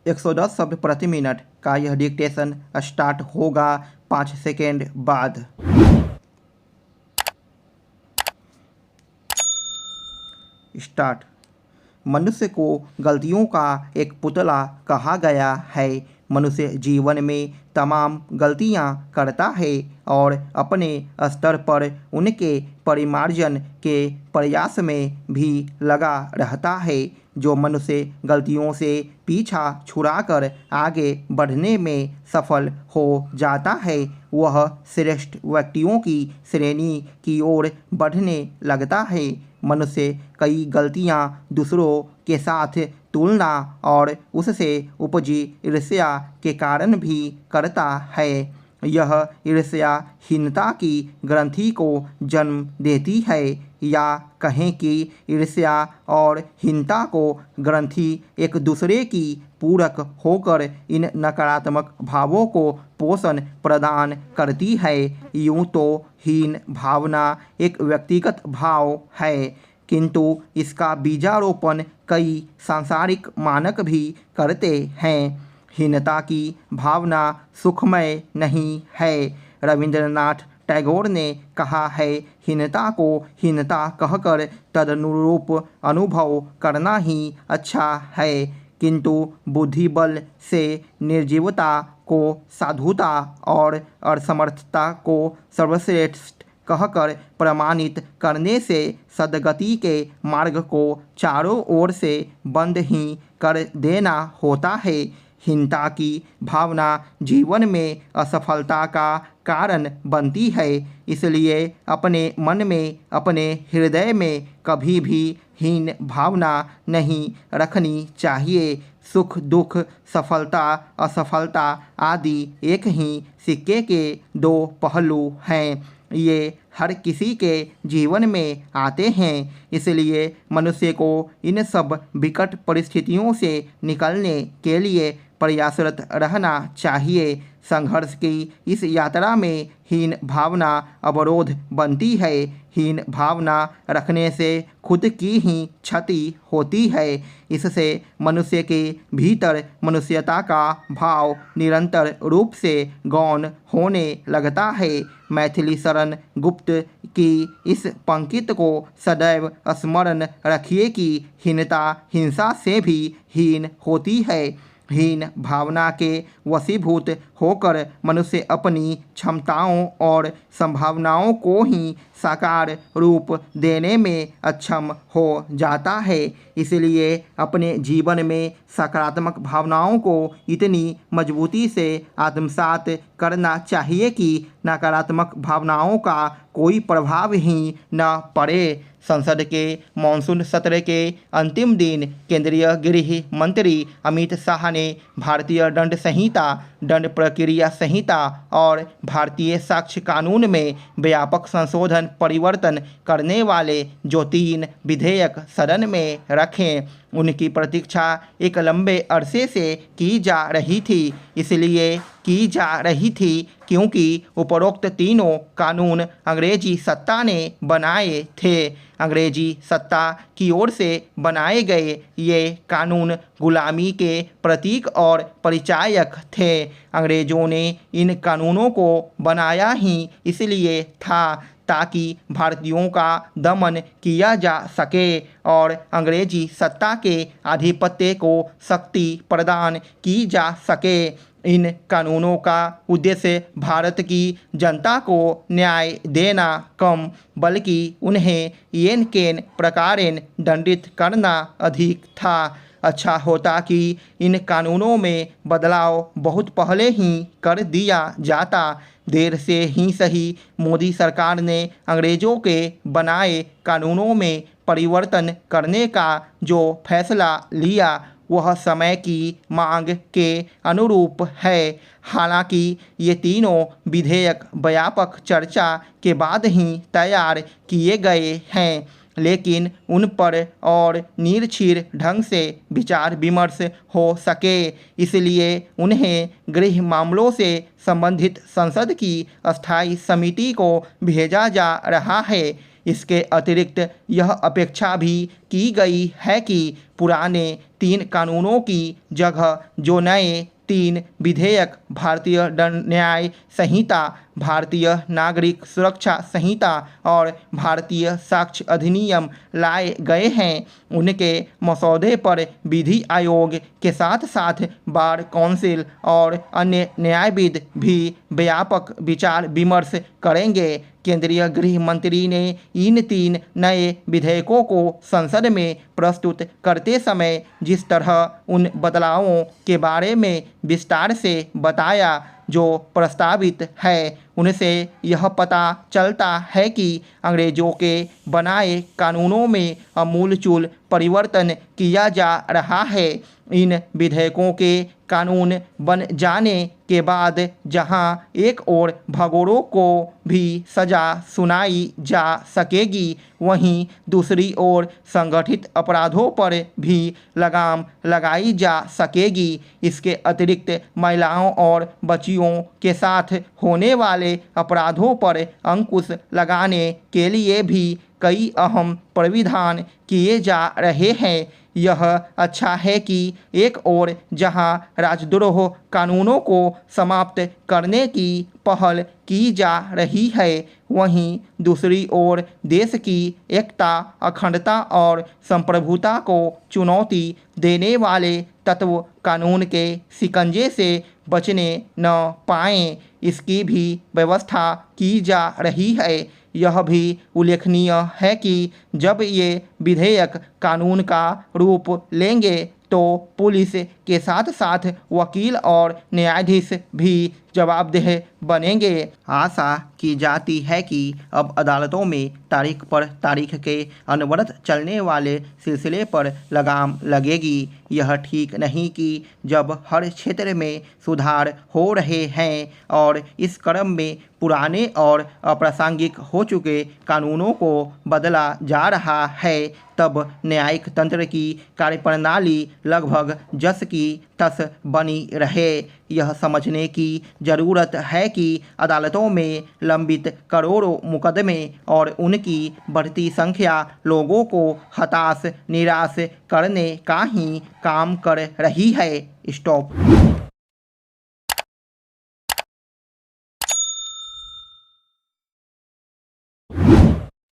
110 शब्द प्रति मिनट का यह डिक्टेशन स्टार्ट होगा 5 सेकेंड बाद। स्टार्ट। मनुष्य को गलतियों का एक पुतला कहा गया है। मनुष्य जीवन में तमाम गलतियां करता है और अपने स्तर पर उनके परिमार्जन के प्रयास में भी लगा रहता है। जो मनुष्य गलतियों से पीछा छुड़ाकर आगे बढ़ने में सफल हो जाता है वह श्रेष्ठ व्यक्तियों की श्रेणी की ओर बढ़ने लगता है। मनुष्य कई गलतियां दूसरों के साथ तुलना और उससे उपजी ईर्ष्या के कारण भी करता है। यह ईर्ष्याहीनता की ग्रंथि को जन्म देती है, या कहें कि ईर्ष्या और हीनता को ग्रंथि एक दूसरे की पूरक होकर इन नकारात्मक भावों को पोषण प्रदान करती है। यूँ तो हीन भावना एक व्यक्तिगत भाव है, किंतु इसका बीजारोपण कई सांसारिक मानक भी करते हैं। हीनता की भावना सुखमय नहीं है। रविंद्रनाथ टैगोर ने कहा है, हीनता को हीनता कहकर तदनुरूप अनुभव करना ही अच्छा है, किंतु बुद्धि बल से निर्जीवता को साधुता और असमर्थता को सर्वश्रेष्ठ कहकर प्रमाणित करने से सद्गति के मार्ग को चारों ओर से बंद ही कर देना होता है। हीनता की भावना जीवन में असफलता का कारण बनती है, इसलिए अपने मन में, अपने हृदय में कभी भी हीन भावना नहीं रखनी चाहिए। सुख दुख, सफलता असफलता आदि एक ही सिक्के के दो पहलू हैं। ये हर किसी के जीवन में आते हैं, इसलिए मनुष्य को इन सब विकट परिस्थितियों से निकलने के लिए प्रयासरत रहना चाहिए। संघर्ष की इस यात्रा में हीन भावना अवरोध बनती है। हीन भावना रखने से खुद की ही क्षति होती है। इससे मनुष्य के भीतर मनुष्यता का भाव निरंतर रूप से गौण होने लगता है। मैथिली शरण गुप्त की इस पंक्ति को सदैव स्मरण रखिए कि हीनता हिंसा से भी हीन होती है। हीन भावना के वशीभूत होकर मनुष्य अपनी क्षमताओं और संभावनाओं को ही साकार रूप देने में अक्षम हो जाता है। इसलिए अपने जीवन में सकारात्मक भावनाओं को इतनी मजबूती से आत्मसात करना चाहिए कि नकारात्मक भावनाओं का कोई प्रभाव ही न पड़े। संसद के मानसून सत्र के अंतिम दिन केंद्रीय गृह मंत्री अमित शाह ने भारतीय दंड संहिता, दंड प्रक्रिया संहिता और भारतीय साक्ष्य कानून में व्यापक संशोधन परिवर्तन करने वाले जो 3 विधेयक सदन में रखे, उनकी प्रतीक्षा एक लंबे अरसे से की जा रही थी। इसलिए की जा रही थी क्योंकि उपरोक्त तीनों कानून अंग्रेजी सत्ता ने बनाए थे। अंग्रेजी सत्ता की ओर से बनाए गए ये कानून गुलामी के प्रतीक और परिचायक थे। अंग्रेजों ने इन कानूनों को बनाया ही इसलिए था ताकि भारतीयों का दमन किया जा सके और अंग्रेजी सत्ता के आधिपत्य को शक्ति प्रदान की जा सके। इन कानूनों का उद्देश्य भारत की जनता को न्याय देना कम, बल्कि उन्हें येन केन प्रकारेण दंडित करना अधिक था। अच्छा होता कि इन कानूनों में बदलाव बहुत पहले ही कर दिया जाता। देर से ही सही, मोदी सरकार ने अंग्रेजों के बनाए कानूनों में परिवर्तन करने का जो फैसला लिया वह समय की मांग के अनुरूप है। हालांकि ये तीनों विधेयक व्यापक चर्चा के बाद ही तैयार किए गए हैं, लेकिन उन पर और निर्छीर ढंग से विचार विमर्श हो सके, इसलिए उन्हें गृह मामलों से संबंधित संसद की स्थायी समिति को भेजा जा रहा है। इसके अतिरिक्त यह अपेक्षा भी की गई है कि पुराने 3 कानूनों की जगह जो नए 3 विधेयक भारतीय दंड न्याय संहिता, भारतीय नागरिक सुरक्षा संहिता और भारतीय साक्ष्य अधिनियम लाए गए हैं, उनके मसौदे पर विधि आयोग के साथ साथ बार काउंसिल और अन्य न्यायविद भी व्यापक विचार विमर्श करेंगे। केंद्रीय गृह मंत्री ने इन 3 नए विधेयकों को संसद में प्रस्तुत करते समय जिस तरह उन बदलावों के बारे में विस्तार से बताया जो प्रस्तावित है, उनसे यह पता चलता है कि अंग्रेजों के बनाए कानूनों में आमूलचूल परिवर्तन किया जा रहा है। इन विधेयकों के कानून बन जाने के बाद जहां एक ओर भगोड़ों को भी सज़ा सुनाई जा सकेगी, वहीं दूसरी ओर संगठित अपराधों पर भी लगाम लगाई जा सकेगी। इसके अतिरिक्त महिलाओं और बच्चियों के साथ होने वाले अपराधों पर अंकुश लगाने के लिए भी कई अहम प्राविधान किए जा रहे हैं। यह अच्छा है कि एक ओर जहां राजद्रोह कानूनों को समाप्त करने की पहल की जा रही है, वहीं दूसरी ओर देश की एकता, अखंडता और संप्रभुता को चुनौती देने वाले तत्व कानून के शिकंजे से बचने न पाएं, इसकी भी व्यवस्था की जा रही है। यह भी उल्लेखनीय है कि जब ये विधेयक कानून का रूप लेंगे तो पुलिस के साथ साथ वकील और न्यायाधीश भी जवाबदेह बनेंगे। आशा की जाती है कि अब अदालतों में तारीख पर तारीख के अनवरत चलने वाले सिलसिले पर लगाम लगेगी। यह ठीक नहीं कि जब हर क्षेत्र में सुधार हो रहे हैं और इस क्रम में पुराने और अप्रासंगिक हो चुके कानूनों को बदला जा रहा है, तब न्यायिक तंत्र की कार्यप्रणाली लगभग जस की तस बनी रहे। यह समझने की ज़रूरत है कि अदालतों में लंबित करोड़ों मुकदमे और उनकी बढ़ती संख्या लोगों को हताश निराश करने का ही काम कर रही है। स्टॉप।